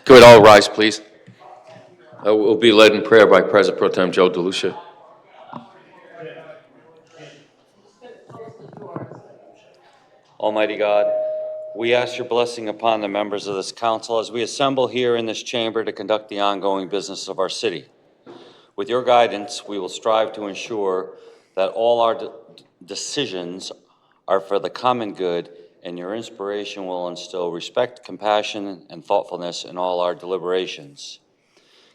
Could we all rise, please? We'll be led in prayer by President Pro Tem Joe DeLucia. Almighty God, we ask your blessing upon the members of this council as we assemble here in this chamber to conduct the ongoing business of our city. With your guidance, we will strive to ensure that all our decisions are for the common good, and your inspiration will instill respect, compassion, and thoughtfulness in all our deliberations.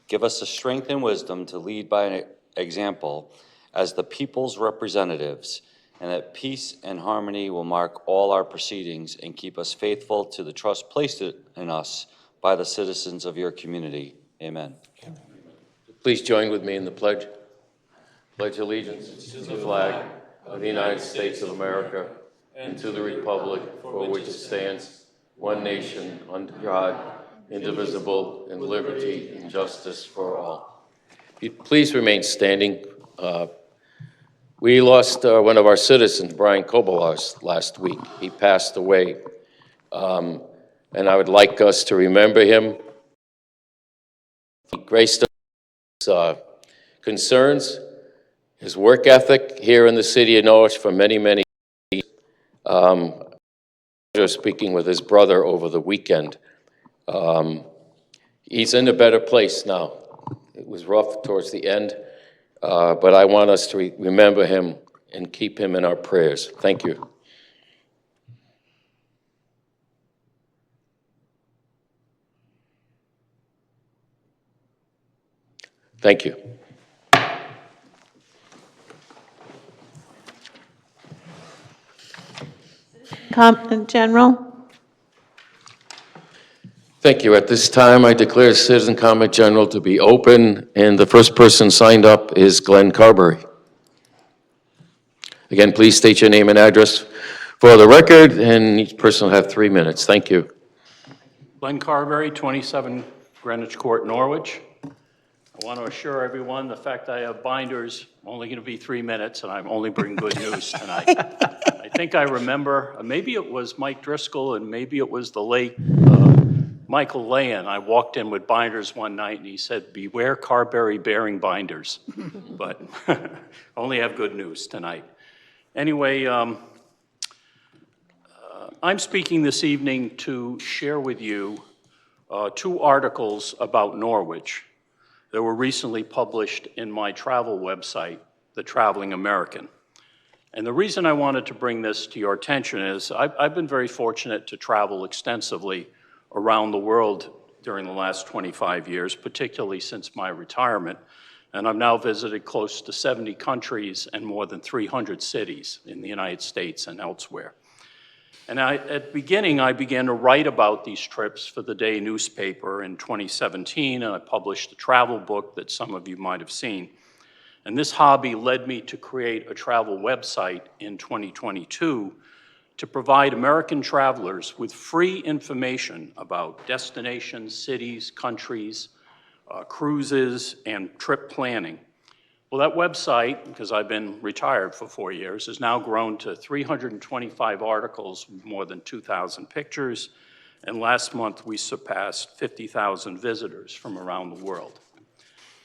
Give us the strength and wisdom to lead by an example as the people's representatives, and that peace and harmony will mark all our proceedings and keep us faithful to the trust placed in us by the citizens of your community. Amen. Please join with me in the pledge. Pledge allegiance to the flag of the United States of America and to the republic for which it stands, one nation, under God, indivisible, and liberty and justice for all. If you'd please remain standing. We lost one of our citizens, Brian Kobolars, last week. He passed away. And I would like us to remember him. He graced us concerns, his work ethic here in the city of Norwich for many, many years. Speaking with his brother over the weekend. He's in a better place now. It was rough towards the end, but I want us to remember him and keep him in our prayers. Thank you. Thank you. General. Thank you. At this time, I declare Citizen Comment General to be open, and the first person signed up is Glenn Carberry. Again, please state your name and address for the record, and each person will have 3 minutes. Thank you. Glenn Carberry, 27 Greenwich Court, Norwich. I want to assure everyone the fact I have binders, only going to be 3 minutes, and I'm only bringing good news tonight. I think I remember, maybe it was Mike Driscoll and maybe it was the late Michael Lahan. I walked in with binders one night and he said, "Beware Carberry bearing binders." But only have good news tonight. Anyway, I'm speaking this evening to share with you 2 articles about Norwich that were recently published in my travel website, The Traveling American. And the reason I wanted to bring this to your attention is I've been very fortunate to travel extensively around the world during the last 25 years, particularly since my retirement. And I've now visited close to 70 countries and more than 300 cities in the United States and elsewhere. And at the beginning, I began to write about these trips for the Day newspaper in 2017, and I published a travel book that some of you might have seen. And this hobby led me to create a travel website in 2022 to provide American travelers with free information about destinations, cities, countries, cruises, and trip planning. Well, that website, because I've been retired for 4 years, has now grown to 325 articles with more than 2,000 pictures, and last month we surpassed 50,000 visitors from around the world.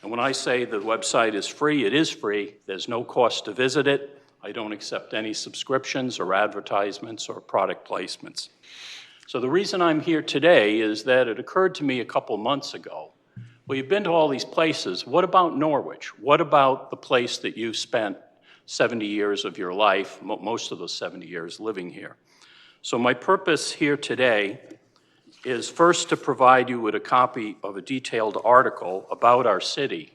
And when I say the website is free, it is free. There's no cost to visit it. I don't accept any subscriptions or advertisements or product placements. So the reason I'm here today is that it occurred to me a couple months ago, well, you've been to all these places. What about Norwich? What about the place that you spent 70 years of your life, most of those 70 years living here? So my purpose here today is first to provide you with a copy of a detailed article about our city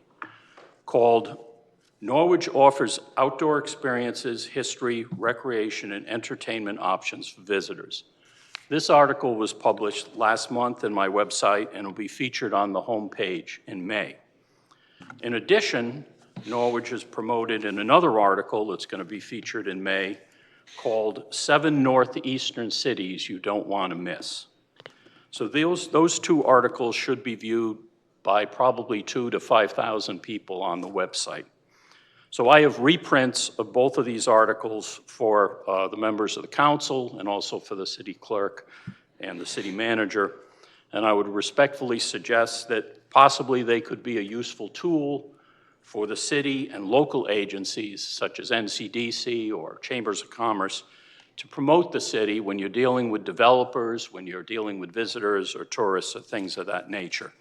called Norwich Offers Outdoor Experiences, History, Recreation, and Entertainment Options for Visitors. This article was published last month in my website and will be featured on the homepage in May. In addition, Norwich is promoted in another article that's going to be featured in May called 7 Northeastern Cities You Don't Want to Miss. So those 2 articles should be viewed by probably 2,000 to 5,000 people on the website. So I have reprints of both of these articles for the members of the council and also for the city clerk and the city manager. and I would respectfully suggest that possibly they could be a useful tool for the city and local agencies such as NCDC or Chambers of Commerce to promote the city when you're dealing with developers, when you're dealing with visitors or tourists or things of that nature.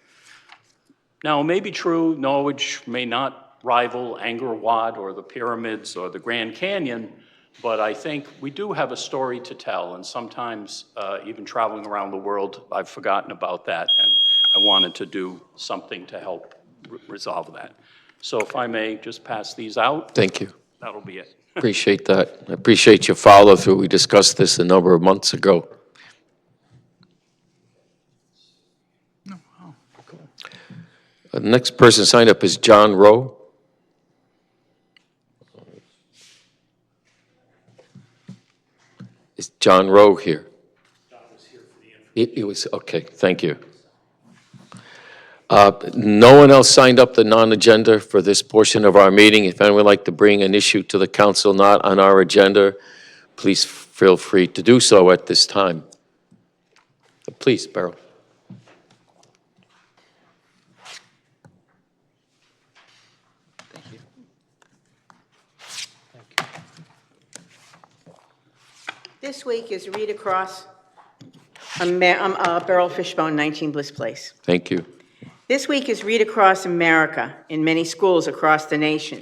Now, it may be true Norwich may not rival Angkor Wat or the pyramids or the Grand Canyon, but I think we do have a story to tell, and sometimes even traveling around the world, I've forgotten about that, and I wanted to do something to help resolve that. So if I may just pass these out. Thank you. That'll be it. Appreciate that. I appreciate your follow-through. We discussed this a number of months ago. The next person signed up is John Rowe. Is John Rowe here? John was here for the interview. It was, okay, thank you. No one else signed up the non-agenda for this portion of our meeting. If anyone would like to bring an issue to the council not on our agenda, please feel free to do so at this time. Please, Beryl. This week is Read Across Beryl Fishbone, 19 Bliss Place. Thank you. This week is Read Across America in many schools across the nation.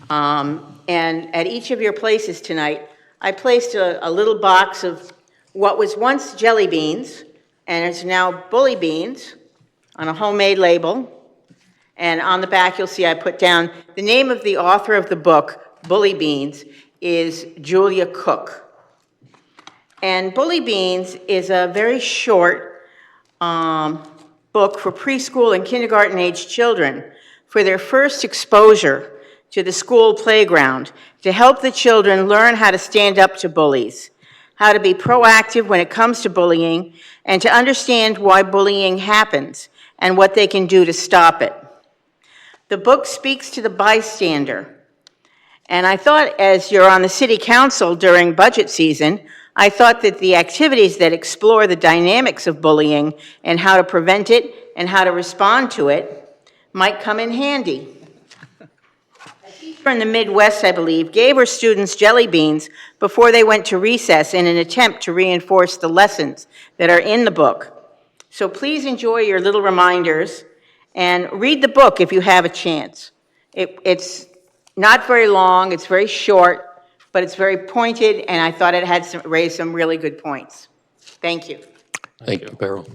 And at each of your places tonight, I placed a little box of what was once jelly beans, and it's now bully beans on a homemade label. And on the back, you'll see I put down the name of the author of the book, Bully Beans, is Julia Cook. And Bully Beans is a very short book for preschool and kindergarten age children for their first exposure to the school playground, to help the children learn how to stand up to bullies, how to be proactive when it comes to bullying, and to understand why bullying happens and what they can do to stop it. The book speaks to the bystander. And I thought, as you're on the city council during budget season, I thought that the activities that explore the dynamics of bullying and how to prevent it and how to respond to it might come in handy. A teacher in the Midwest, I believe, gave her students jelly beans before they went to recess in an attempt to reinforce the lessons that are in the book. So please enjoy your little reminders and read the book if you have a chance. It's not very long, it's very short, but it's very pointed, and I thought it had raised some really good points. Thank you. Thank you, Beryl.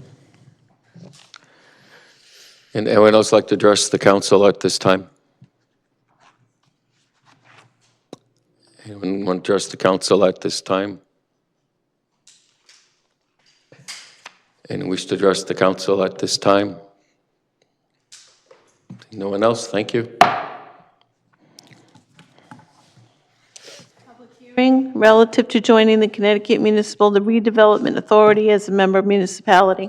And anyone else like to address the council at this time? Anyone want to address the council at this time? Anyone wish to address the council at this time? No one else? Thank you. Hearing relative to joining the Connecticut Municipal Redevelopment Authority as a member municipality.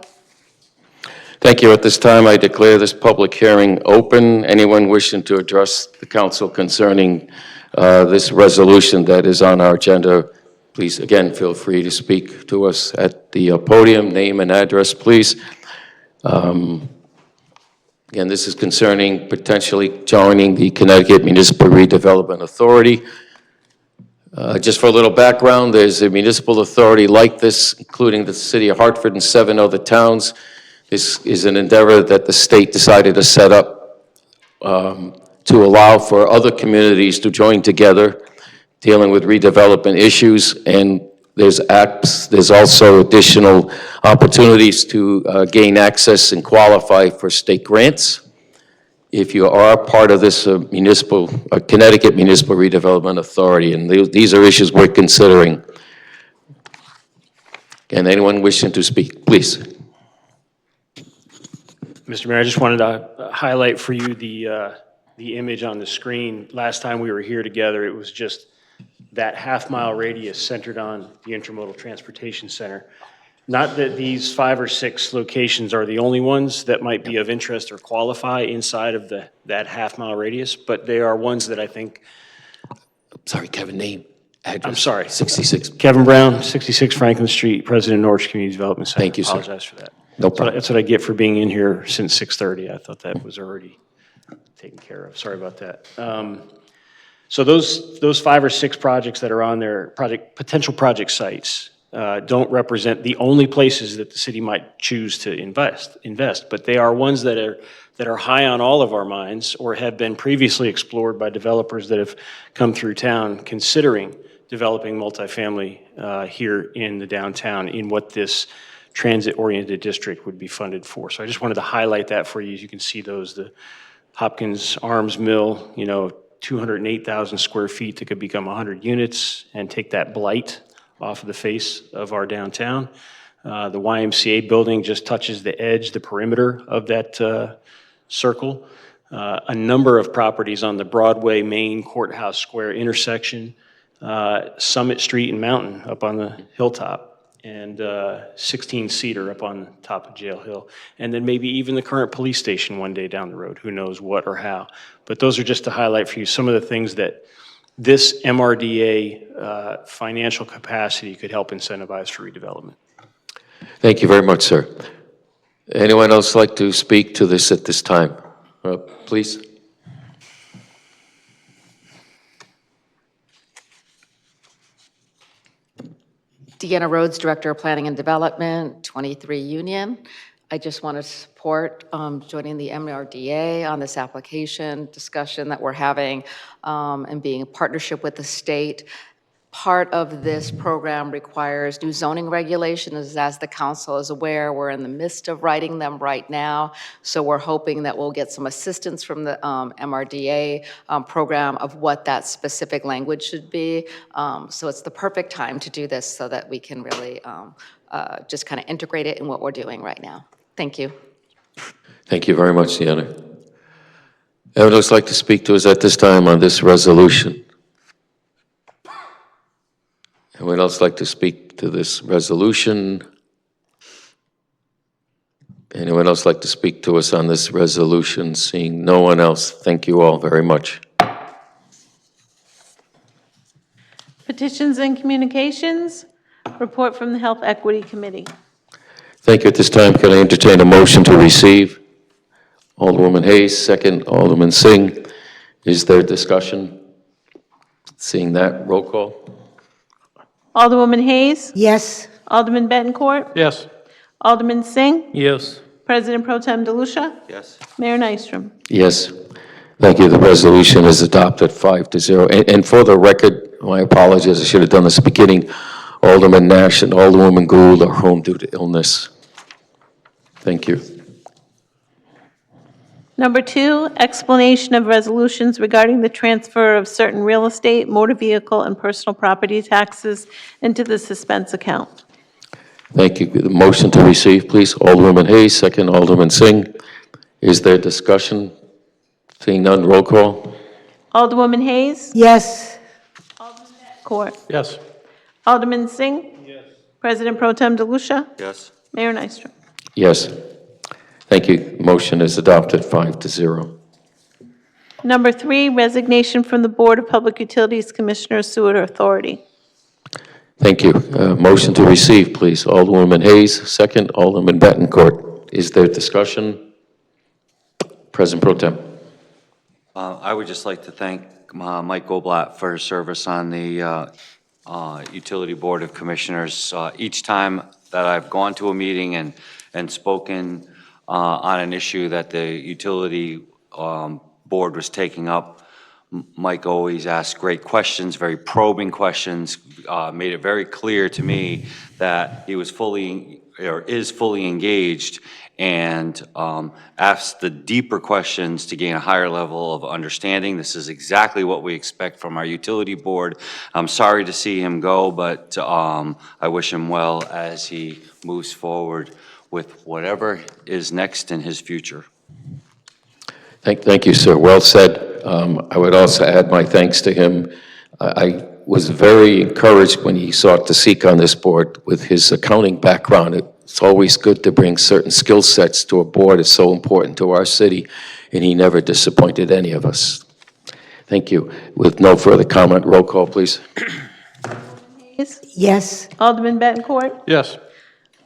Thank you. At this time, I declare this public hearing open. Anyone wishing to address the council concerning this resolution that is on our agenda, please, again, feel free to speak to us at the podium. Name and address, please. Again, this is concerning potentially joining the Connecticut Municipal Redevelopment Authority. Just for a little background, there's a municipal authority like this, including the city of Hartford and 7 other towns. This is an endeavor that the state decided to set up to allow for other communities to join together, dealing with redevelopment issues. And there's also additional opportunities to gain access and qualify for state grants. If you are part of this Connecticut Municipal Redevelopment Authority, and these are issues we're considering. And anyone wishing to speak, please. Mr. Mayor, I just wanted to highlight for you the image on the screen. Last time we were here together, it was just that half-mile radius centered on the Intermodal Transportation Center. Not that these 5 or 6 locations are the only ones that might be of interest or qualify inside of that half-mile radius, but they are ones that I think. Sorry, Kevin, name. I'm sorry. 66. Kevin Brown, 66 Franklin Street, President, Norwich Community Development Center. Thank you, sir. Apologize for that. No problem. That's what I get for being in here since 6:30. I thought that was already taken care of. Sorry about that. So those 5 or 6 projects that are on their potential project sites don't represent the only places that the city might choose to invest, but they are ones that are high on all of our minds or have been previously explored by developers that have come through town considering developing multifamily here in the downtown in what this transit-oriented district would be funded for. So I just wanted to highlight that for you. As you can see those, the Hopkins Arms Mill, 208,000 square feet that could become 100 units and take that blight off of the face of our downtown. The YMCA building just touches the edge, the perimeter of that circle. A number of properties on the Broadway, Main, Courthouse Square intersection, Summit Street and Mountain up on the hilltop, and 16 Cedar up on top of Jail Hill, and then maybe even the current police station one day down the road, who knows what or how. But those are just to highlight for you some of the things that this MRDA financial capacity could help incentivize for redevelopment. Thank you very much, sir. Anyone else like to speak to this at this time? Please. Deanna Rhodes, Director of Planning and Development, 23 Union. I just want to support joining the MRDA on this application discussion that we're having and being in partnership with the state. Part of this program requires new zoning regulations. As the council is aware, we're in the midst of writing them right now. So we're hoping that we'll get some assistance from the MRDA program of what that specific language should be. So it's the perfect time to do this so that we can really just kind of integrate it in what we're doing right now. Thank you. Thank you very much, Deanna. Anyone else like to speak to us at this time on this resolution? Anyone else like to speak to this resolution? Anyone else like to speak to us on this resolution? Seeing no one else, thank you all very much. Petitions and communications, report from the Health Equity Committee. Thank you. At this time, can I entertain a motion to receive? Alderwoman Hayes, second. Alderman Singh. Is there discussion? Seeing that, roll call. Alderwoman Hayes. Yes. Alderman Bettencourt. Yes. Alderman Singh. Yes. President Pro Tem DeLucia. Yes. Mayor Nystrom. Yes. Thank you. The resolution is adopted 5-0. And for the record, my apologies, I should have done this at the beginning. Alderman Nash and Alderwoman Gould are home due to illness. Thank you. Number 2, explanation of resolutions regarding the transfer of certain real estate, motor vehicle, and personal property taxes into the suspense account. Thank you. The motion to receive, please. Alderwoman Hayes, second. Alderman Singh. Is there discussion? Seeing none, roll call. Alderwoman Hayes. Yes. Court. Yes. Alderman Singh. Yes. President Pro Tem DeLucia. Yes. Mayor Nystrom. Yes. Thank you. Motion is adopted 5-0. Number 3, resignation from the Board of Public Utilities Commissioner Sewer Authority. Thank you. Motion to receive, please. Alderwoman Hayes, second. Alderman Bettencourt. Is there discussion? President Pro Tem. I would just like to thank Mike Goldblatt for his service on the Utility Board of Commissioners. Each time that I've gone to a meeting and spoken on an issue that the Utility Board was taking up, Mike always asked great questions, very probing questions, made it very clear to me that he was fully, or is fully engaged, and asked the deeper questions to gain a higher level of understanding. This is exactly what we expect from our utility board. I'm sorry to see him go, but I wish him well as he moves forward with whatever is next in his future. Thank you, sir. Well said. I would also add my thanks to him. I was very encouraged when he sought to seek on this board with his accounting background. It's always good to bring certain skill sets to a board. It's so important to our city, and he never disappointed any of us. Thank you. With no further comment, roll call, please. Hayes, Yes. Alderman Bettencourt, Yes.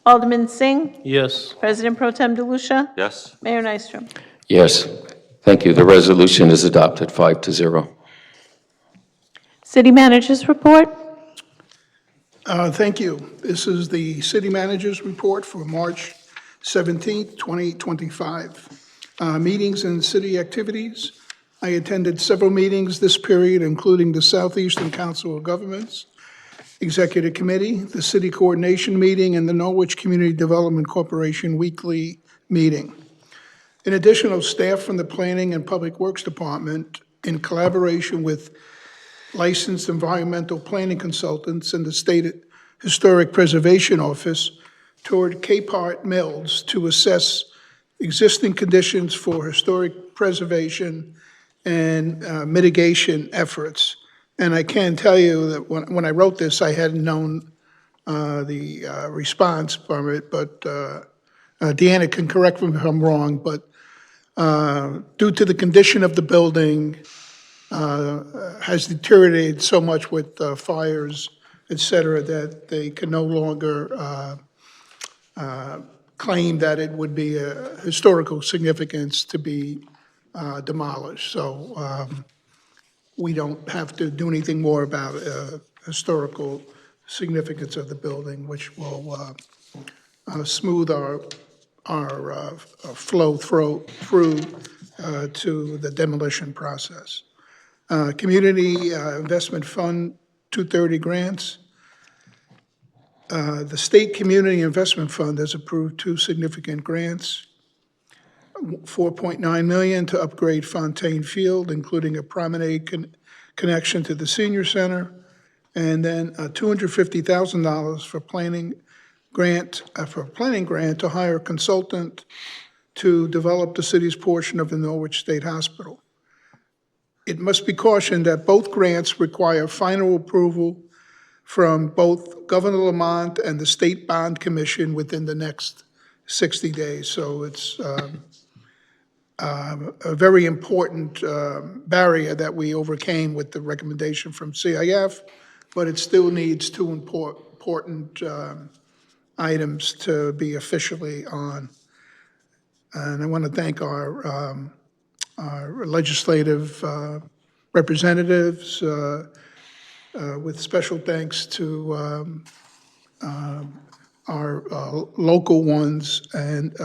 Alderman Singh, Yes. President Pro Tem DeLucia, Yes? Mayor Nystrom. Yes. Thank you. The resolution is adopted 5-0. City Managers Report. Thank you. This is the city manager's report for March 17th, 2025. Meetings and city activities. I attended several meetings this period, including the Southeastern Council of Governments Executive Committee, the City Coordination Meeting, and the Norwich Community Development Corporation Weekly Meeting. In addition, staff from the Planning and Public Works Department, in collaboration with licensed environmental planning consultants and the State Historic Preservation Office, toured Capehart Mills to assess existing conditions for historic preservation and mitigation efforts. And I can tell you that when I wrote this, I hadn't known the response from it, but Deanna can correct me if I'm wrong, but due to the condition of the building, has deteriorated so much with fires, et cetera, that they can no longer claim that it would be a historical significance to be demolished. So we don't have to do anything more about historical significance of the building, which will smooth our flow through to the demolition process. Community Investment Fund 230 grants. The State Community Investment Fund has approved 2 significant grants, $4.9 million to upgrade Fontaine Field, including a promenade connection to the senior center, and then $250,000 for planning grant to hire a consultant to develop the city's portion of the Norwich State Hospital. It must be cautioned that both grants require final approval from both Governor Lamont and the State Bond Commission within the next 60 days. So it's a very important barrier that we overcame with the recommendation from CIF, but it still needs 2 important items to be officially on. And I want to thank our legislative representatives, with special thanks to our local ones, and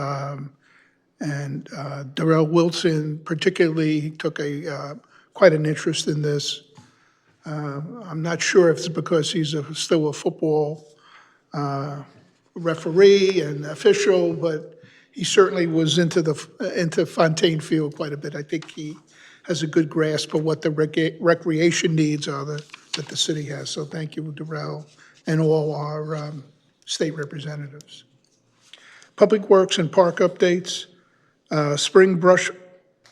Darrell Wilson particularly took quite an interest in this. I'm not sure if it's because he's still a football referee and official, but he certainly was into Fontaine Field quite a bit. I think he has a good grasp of what the recreation needs are that the city has. So thank you, Darrell, and all our state representatives. Public Works and Park updates. Spring brush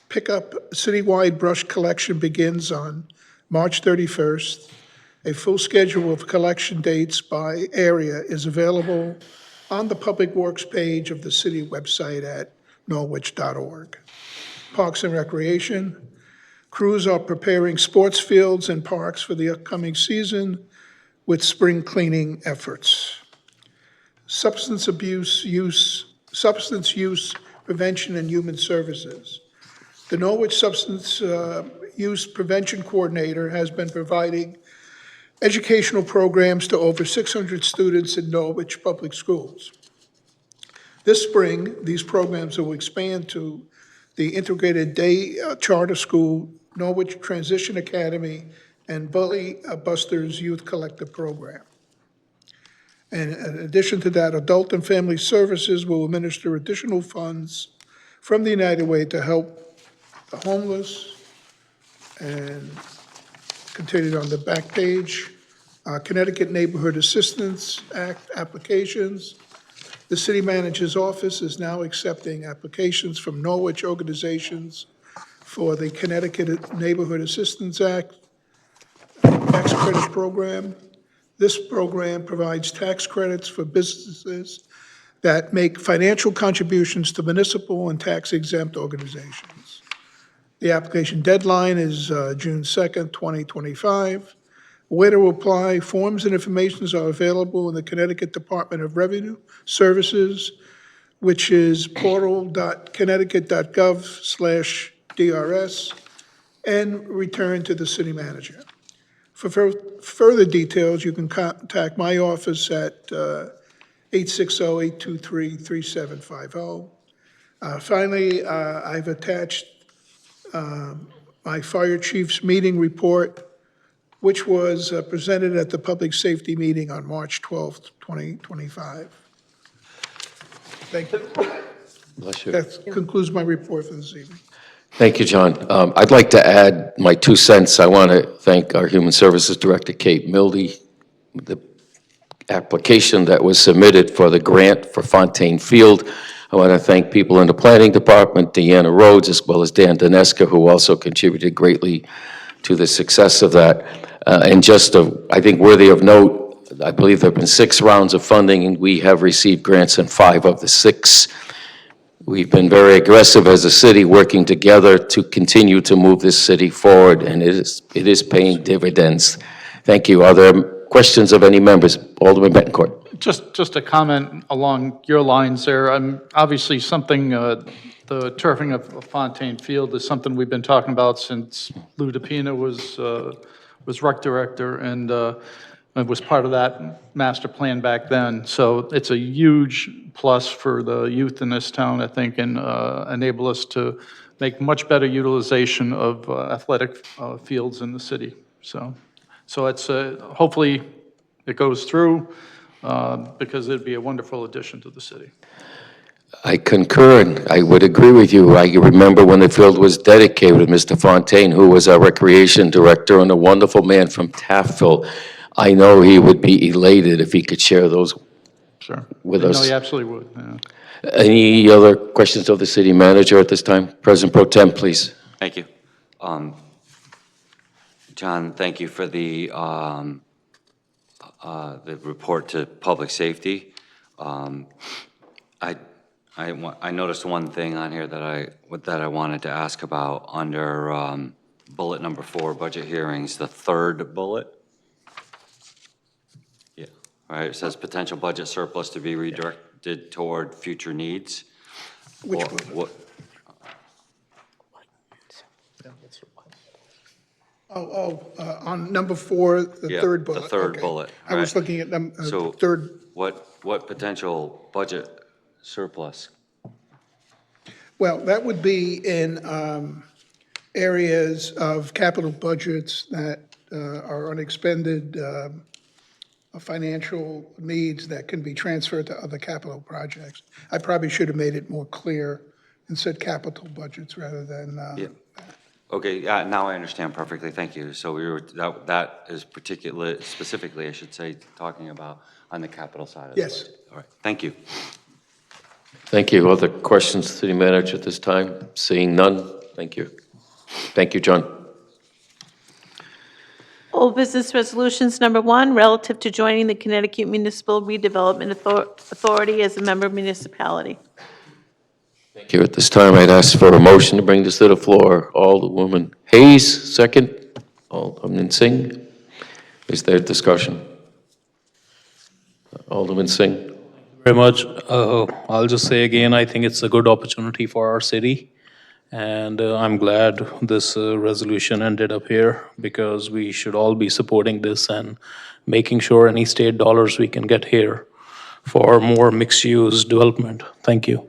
pickup, citywide brush collection begins on March 31st. A full schedule of collection dates by area is available on the Public Works page of the city website at norwich.org. Parks and Recreation. Crews are preparing sports fields and parks for the upcoming season with spring cleaning efforts. Substance use prevention and human services. The Norwich Substance Use Prevention Coordinator has been providing educational programs to over 600 students in Norwich Public Schools. This spring, these programs will expand to the Integrated Day Charter School, Norwich Transition Academy, and Bully Busters Youth Collective Program. And in addition to that, Adult and Family Services will administer additional funds from the United Way to help the homeless. And continued on the back page, Connecticut Neighborhood Assistance Act applications. The city manager's office is now accepting applications from Norwich organizations for the Connecticut Neighborhood Assistance Act tax credit program. This program provides tax credits for businesses that make financial contributions to municipal and tax-exempt organizations. The application deadline is June 2nd, 2025. Where to apply, forms and information are available in the Connecticut Department of Revenue Services, which is portal.connecticut.gov/DRS, and returned to the city manager. For further details, you can contact my office at 860-823-3750. Finally, I've attached my fire chief's meeting report, which was presented at the public safety meeting on March 12th, 2025. Thank you. Bless you. That concludes my report for this evening. Thank you, John. I'd like to add my 2 cents. I want to thank our Human Services Director, Kate Mildy. The application that was submitted for the grant for Fontaine Field. I want to thank people in the Planning Department, Deanna Rhodes, as well as Dan Daneska, who also contributed greatly to the success of that. And just, I think worthy of note, I believe there have been 6 rounds of funding, and we have received grants in 5 of the 6. We've been very aggressive as a city, working together to continue to move this city forward, and it is paying dividends. Thank you. Are there questions of any members? Alderman Betancourt. Just a comment along your lines there. Obviously, something, the turfing of Fontaine Field is something we've been talking about since Lou DePina was rec director, and it was part of that master plan back then. So it's a huge plus for the youth in this town, I think, and enable us to make much better utilization of athletic fields in the city. So it's hopefully it goes through because it'd be a wonderful addition to the city. I concur, and I would agree with you. I remember when the field was dedicated with Mr. Fontaine, who was our recreation director and a wonderful man from Taftville. I know he would be elated if he could share those Sure. with No, us. he absolutely would, yeah. Any other questions of the city manager at this time? President Pro Tem, please. Thank you. John, thank you for the report to public safety. I noticed one thing on here that I wanted to ask about under bullet number 4, budget hearings, the 3rd bullet. Yeah, all right, it says potential budget surplus to be redirected toward future needs. Which What? On number 4, the Yeah, third the bullet. third Okay. bullet, I was right. looking at So third. what potential budget surplus? Well, that would be in areas of capital budgets that are unexpended financial needs that can be transferred to other capital projects. I probably should have made it more clear and said capital budgets rather than. Yeah. Okay, now I understand perfectly, thank you. So that is specifically, I should say, talking about on the capital side of the Yes. budget. All right, thank you. Thank you. Other questions, city manager, at this time? Seeing none, thank you. Thank you, John. Old business resolutions, number 1, relative to joining the Connecticut Municipal Redevelopment Authority as a member municipality. Thank you. At this time, I'd ask for a motion to bring this to the floor. Alderwoman Hayes, second. Alderman Singh. Is there discussion? Alderman Singh. Very much. I'll just say again, I think it's a good opportunity for our city. And I'm glad this resolution ended up here because we should all be supporting this and making sure any state dollars we can get here for more mixed-use development. Thank you.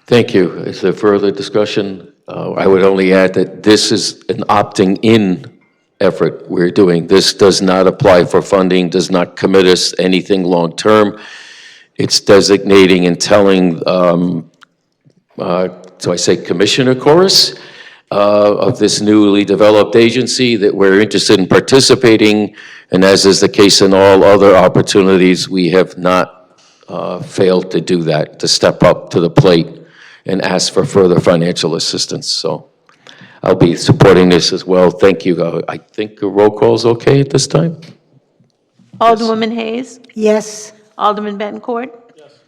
Thank you. Is there further discussion? I would only add that this is an opting-in effort we're doing. This does not apply for funding, does not commit us anything long-term. It's designating and telling, so I say Commissioner Chorus of this newly developed agency that we're interested in participating, and as is the case in all other opportunities, we have not failed to do that, to step up to the plate and ask for further financial assistance. So I'll be supporting this as well. Thank you. I think a roll call is okay at this time? Alderwoman Hayes. Yes. Alderman Betancourt. Yes.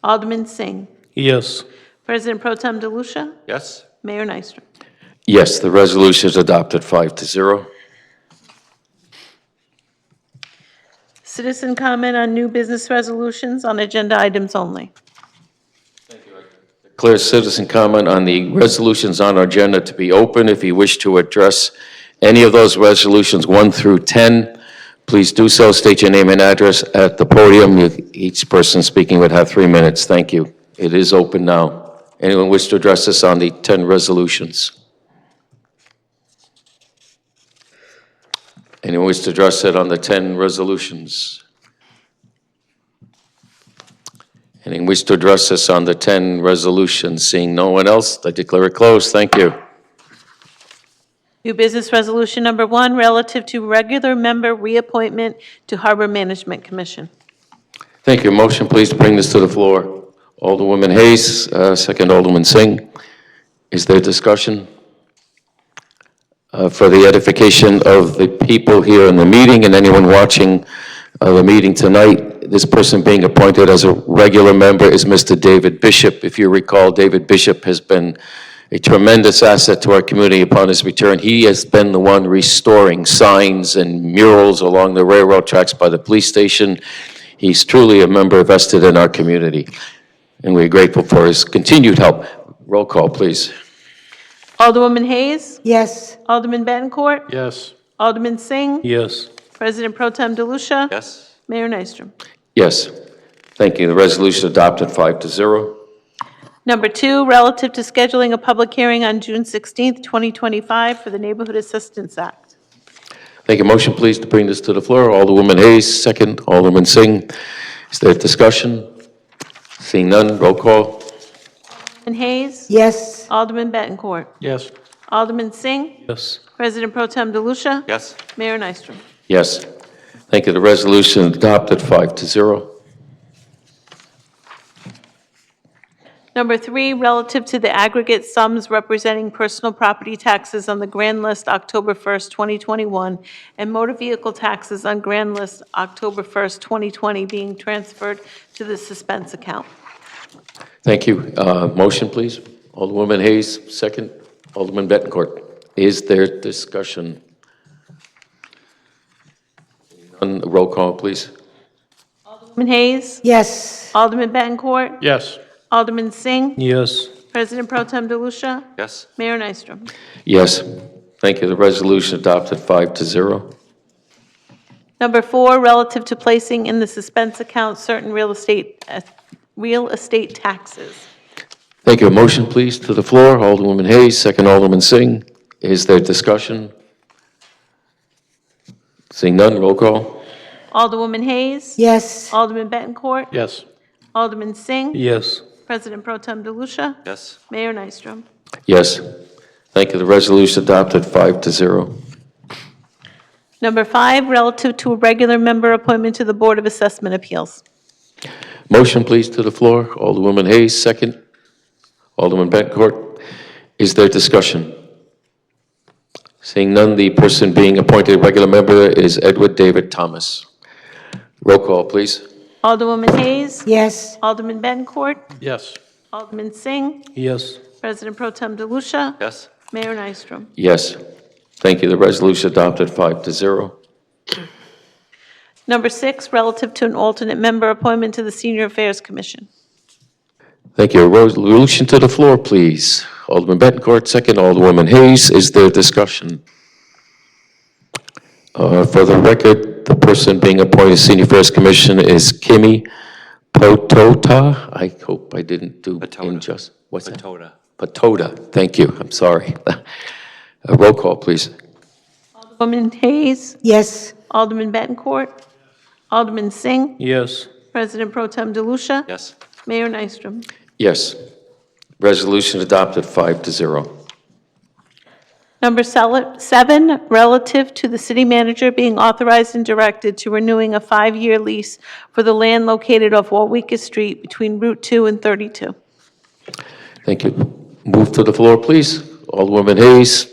Alderman Singh. Yes. President Pro Tem DeLucia. Yes? Mayor Nystrom. Yes, the resolution is adopted 5-0. Citizen comment on new business resolutions on agenda items only. Declare citizen comment on the resolutions on our agenda to be open. If you wish to address any of those resolutions 1 through 10, please do so. State your name and address at the podium. Each person speaking would have 3 minutes. Thank you. It is open now. Anyone wish to address us on the 10 resolutions? Anyone wish to address it on the 10 resolutions? Anyone wish to address us on the 10 resolutions? Seeing no one else, I declare it closed. Thank you. New business resolution number 1, relative to regular member reappointment to Harbor Management Commission. Thank you. Motion, please, to bring this to the floor. Alderwoman Hayes, second Alderman Singh. Is there discussion? For the edification of the people here in the meeting and anyone watching the meeting tonight, this person being appointed as a regular member is Mr. David Bishop. If you recall, David Bishop has been a tremendous asset to our community upon his return. He has been the one restoring signs and murals along the railroad tracks by the police station. He's truly a member vested in our community, and we're grateful for his continued help. Roll call, please. Alderwoman Hayes. Yes. Alderman Bettencourt. Yes. Alderman Singh. Yes. President Pro Tem DeLucia. Yes? Mayor Nystrom. Yes. Thank you. The resolution adopted 5-0. Number 2, relative to scheduling a public hearing on June 16th, 2025 for the Neighborhood Assistance Act. Thank you. Motion, please, to bring this to the floor. Alderwoman Hayes, second. Alderman Singh. Is there discussion? Seeing none, roll call. Alderman Hayes. Yes. Alderman Bettencourt. Yes. Alderman Singh. Yes. President Pro Tem DeLucia. Yes? Mayor Nystrom. Yes. Thank you. The resolution adopted 5-0. Number 3, relative to the aggregate sums representing personal property taxes on the grand list October 1st, 2021, and motor vehicle taxes on grand list October 1st, 2020 being transferred to the suspense account. Thank you. Motion, please. Alderwoman Hayes, second. Alderman Bettencourt. Is there discussion? None. Roll call, please. Alderman Hayes. Yes. Alderman Bettencourt. Yes. Alderman Singh. Yes. President Pro Tem DeLucia. Yes? Mayor Nystrom. Yes. Thank you. The resolution adopted 5-0. Number 4, relative to placing in the suspense account certain real estate taxes. Thank you. A motion, please, to the floor. Alderwoman Hayes, second Alderman Singh. Is there discussion? Seeing none, roll call. Alderwoman Hayes. Yes. Alderman Bettencourt. Yes. Alderman Singh. Yes. President Pro Tem DeLucia. Yes? Mayor Nystrom. Yes. Thank you. The resolution adopted 5-0. Number 5, relative to a regular member appointment to the Board of Assessment Appeals. Motion, please, to the floor. Alderwoman Hayes, second. Alderman Bettencourt. Is there discussion? Seeing none, the person being appointed regular member is Edward David Thomas. Roll call, please. Alderwoman Hayes. Yes. Alderman Bettencourt. Yes. Alderman Singh. Yes. President Pro Tem DeLucia. Yes? Mayor Nystrom. Yes. Thank you. The resolution adopted 5-0. Number 6, relative to an alternate member appointment to the Senior Affairs Commission. Thank you. A resolution to the floor, please. Alderman Bettencourt, second. Alderwoman Hayes. Is there discussion? For the record, the person being appointed to Senior Affairs Commission is Kimi Potota. I hope I didn't do Patota. injustice. What's that? Patota. Patota. Thank you. I'm sorry. Roll call, please. Alderwoman Hayes. Yes. Alderman Bettencourt. Alderman Singh. Yes. President Pro Tem DeLucia. Yes? Mayor Nystrom. Yes. Resolution adopted 5-0. Number 7, relative to the city manager being authorized and directed to renewing a 5-year lease for the land located off Walwick Street between Route 2 and 32. Thank you. Move to the floor, please. Alderwoman Hayes,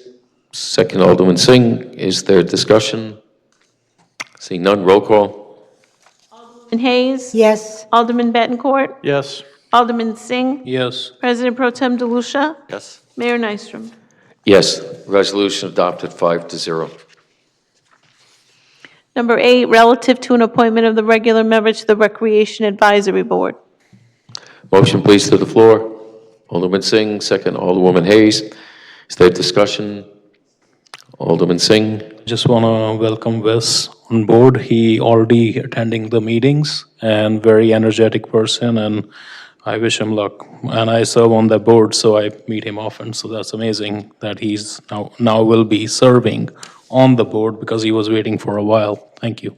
second Alderman Singh. Is there discussion? Seeing none, roll call. Alderman Hayes. Yes. Alderman Bettencourt. Yes. Alderman Singh. Yes. President Pro Tem DeLucia. Yes? Mayor Nystrom. Yes, resolution adopted 5-0. Number 8, relative to an appointment of the regular member to the Recreation Advisory Board. Motion, please, to the floor. Alderman Singh, second Alderwoman Hayes. Is there discussion? Alderman Singh? Just want to welcome Wes on board. He already attending the meetings and very energetic person, and I wish him luck. And I serve on the board, so I meet him often, so that's amazing that he's now will be serving on the board because he was waiting for a while. Thank you.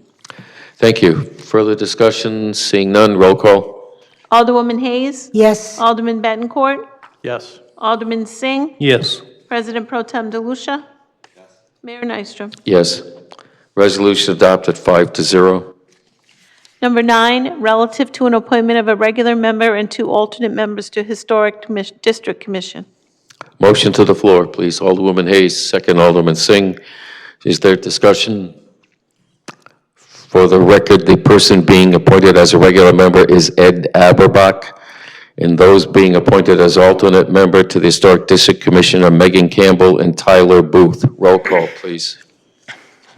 Thank you. Further discussion? Seeing none, roll call. Alderwoman Hayes. Yes. Alderman Bettencourt. Yes. Alderman Singh. Yes. President Pro Tem DeLucia. Mayor Nystrom. Yes. Resolution adopted 5-0. Number 9, relative to an appointment of a regular member and 2 alternate members to Historic District Commission. Motion to the floor, please. Alderwoman Hayes, second Alderman Singh. Is there discussion? For the record, the person being appointed as a regular member is Ed Aberbach, and those being appointed as alternate member to the Historic District Commission are Megan Campbell and Tyler Booth. Roll call, please.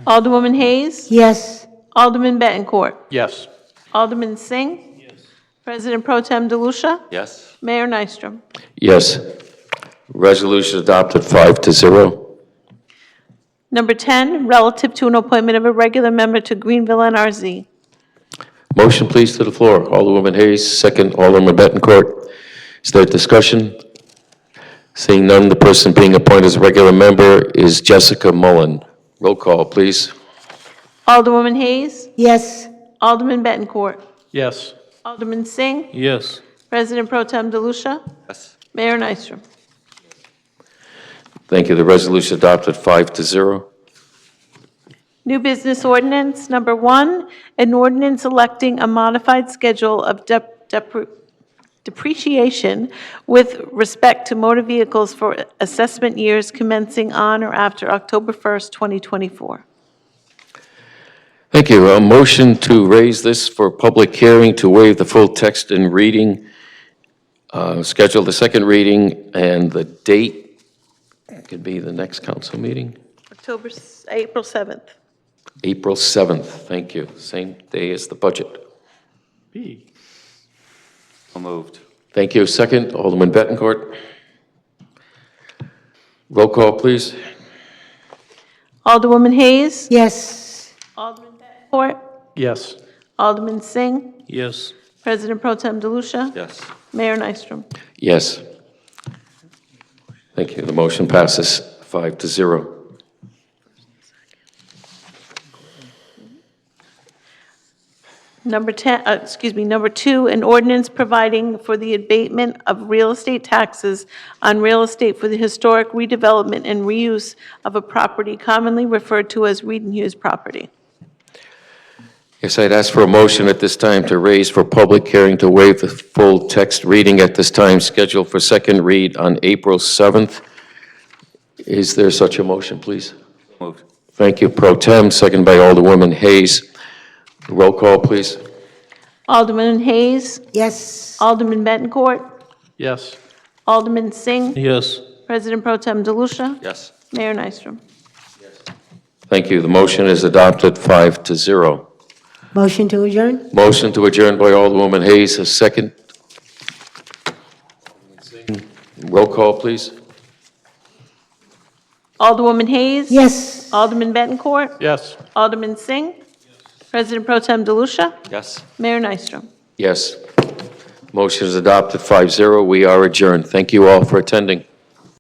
Alderwoman Hayes. Yes. Alderman Bettencourt. Yes. Alderman Singh. Yes. President Pro Tem DeLucia. Yes. Mayor Nystrom. Yes. Resolution adopted 5-0. Number 10, relative to an appointment of a regular member to Greenville NRZ. Motion, please, to the floor. Alderwoman Hayes, second Alderman Bettencourt. Is there discussion? Seeing none, the person being appointed as a regular member is Jessica Mullen. Roll call, please. Alderwoman Hayes. Yes. Alderman Bettencourt. Yes. Alderman Singh. Yes. President Pro Tem DeLucia. Yes. Mayor Nystrom. Thank you. The resolution adopted 5-0. New business ordinance. Number 1, an ordinance electing a modified schedule of depreciation with respect to motor vehicles for assessment years commencing on or after October 1st, 2024. Thank you. A motion to raise this for public hearing to waive the full text and reading, schedule the second reading, and the date could be the next council meeting, April 7th. April 7th. Thank you. Same day as the budget. B. So moved. Thank you. Second, Alderman Bettencourt. Roll call, please. Alderwoman Hayes. Yes. Alderman Bettencourt. Yes. Alderman Singh. Yes. President Pro Tem DeLucia. Yes. Mayor Nystrom. Yes. Thank you. The motion passes 5-0. Number 2, an ordinance providing for the abatement of real estate taxes on real estate for the historic redevelopment and reuse of a property commonly referred to as Reed and Hughes property. Yes, I'd ask for a motion at this time to raise for public hearing to waive the full text reading at this time, scheduled for second read on April 7th. Is there such a motion, please? Moved. Thank you, Pro Tem, second by Alderwoman Hayes. Roll call, please. Alderman Hayes. Yes. Alderman Bettencourt. Yes. Alderman Singh. Yes. President Pro Tem DeLucia. Yes. Mayor Nystrom. Thank you. The motion is adopted 5-0. Motion to adjourn? Motion to adjourn by Alderwoman Hayes, a second. Roll call, please. Alderwoman Hayes. Yes. Alderman Bettencourt. Yes. Alderman Singh. President Pro Tem DeLucia. Yes. Mayor Nystrom. Yes. Motion is adopted 5-0. We are adjourned. Thank you all for attending.